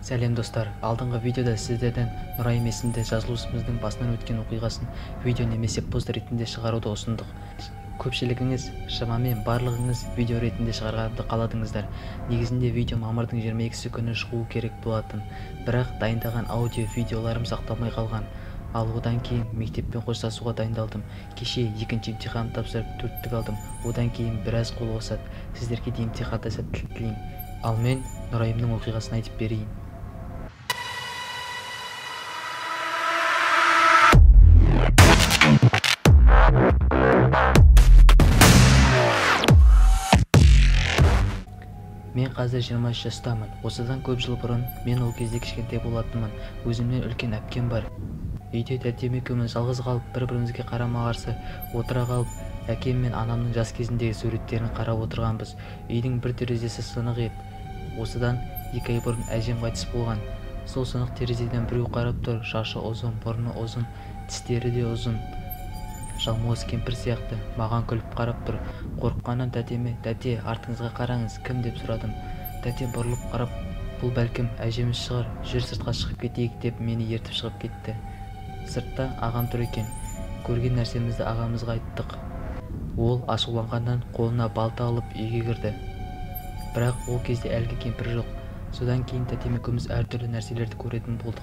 Сәлем достар, алдыңғы видеода сіздерден Нұрайым есімді жазылушымыздың басынан өткен оқиғасын видео немесе пост ретінде шығаруды ұсындық. Көпшілігіңіз, шамамен барлығыңыз видео ретінде шығарғанды қаладыңыздар. Негізінде видео мамырдың 22-сі күні шығуы керек болатын, бірақ дайындаған аудио видеоларым сақталмай қалған. Ал одан кейін мектеппен қоштасуға дайындалдым. Кеше екінші емтихан тапсырып 4-тік алдым. Одан кейін біраз қол қосады. Сіздерге де емтиханда сәттілік тілеймін. Ал мен Нұрайымның оқиғасын айтып берейін. Мен қазір 23 жастамын. Осыдан көп жыл бұрын мен ол кезде кішкентай болатынмын. Өзімнен үлкен әпкем бар. Үйде тәтем екеуміз жалғыз қалып, бір-бірімізге қарама-қарсы отыра қалып, әкем мен анамның жас кезіндегі суреттерін қарап отырғанбыз. Үйдің бір терезесі сынық еді. Осыдан 2 ай бұрын әжем қайтыс болған. Сол сынық терезеден біреу қарап тұр. Шашы ұзын, мұрны ұзын, тістері де ұзын. Жалмауыз кемпір сияқты маған күліп қарап тұр. Қорыққаннан тәтеме, "Тәте, артыңызға қараңыз, кім?" деп сұрадым. Тәте бұрылып қарап, "Бұл бәлкім әжеміз шығар, жүр сыртқа шығып кетейік" деп мені ертіп шығып кетті. Сыртта ағам тұр екен. Көрген нәрсемізді ағамызға айттық. Ол ашуланғаннан қолына балта алып үйге кірді. Бірақ ол кезде әлгі кемпір жоқ. Содан кейін тәтем екеуміз әртүрлі нәрселерді көретін болдық.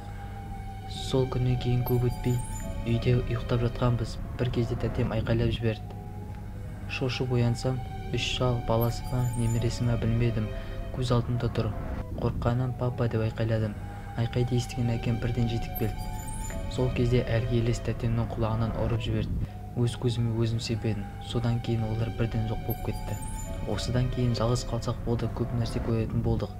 Сол күннен кейін көп өтпей үйде ұйықтап жатқанбыз. Бір кезде тәтем айқайлап жіберді. Шошып оянсам, 3 шал баласы ма, немересі ма білмедім. Көз алдымда тұр. Қорыққаннан "Папа" деп айқайладым. Айқайды естіген әкем бірден жетіп келді. Сол кезде әлгі елес тәтемнің құлағынан ұрып жіберді. Өз көзіме өзім себедім. Содан кейін олар бірден жоқ болып кетті. Осыдан кейін жалғыз қалсақ болды, көп нәрсе көретін болдық.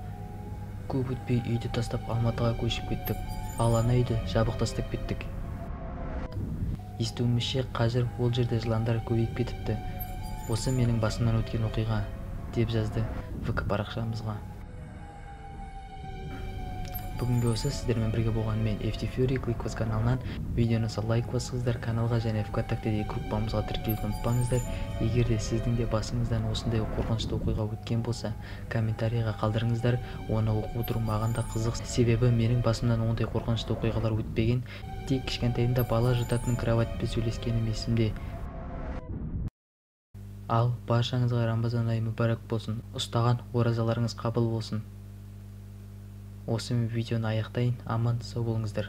Көп өтпей үйді тастап Алматыға көшіп кеттік. Ал ана үйді жабық тастап кеттік. Естуімізше қазір ол жерде жыландар көбейіп кетіпті. Осы менің басымнан өткен оқиға, деп жазды ВК парақшамызға. Бүгінгі осы, сіздермен бірге болған мен FT Fury Кликвоз каналынан. Видеоны лайк басыңыздар, каналға және ВКонтактедегі группамызға тіркелуді ұмытпаңыздар. Егер де сіздің де басыңыздан осындай қорқынышты оқиға өткен болса, комментарийға қалдырыңыздар. Оны оқу отыру маған да қызық, себебі менің басымнан ондай қорқынышты оқиғалар өтпеген. Тек кішкентайымда бала жататын кроватьпен сөйлескенім есімде. Ал баршаңызға Рамазан айы мүбәрәк болсын. Ұстаған оразаларыңыз қабыл болсын. Осы видеоны аяқтайын. Аман сау болыңыздар.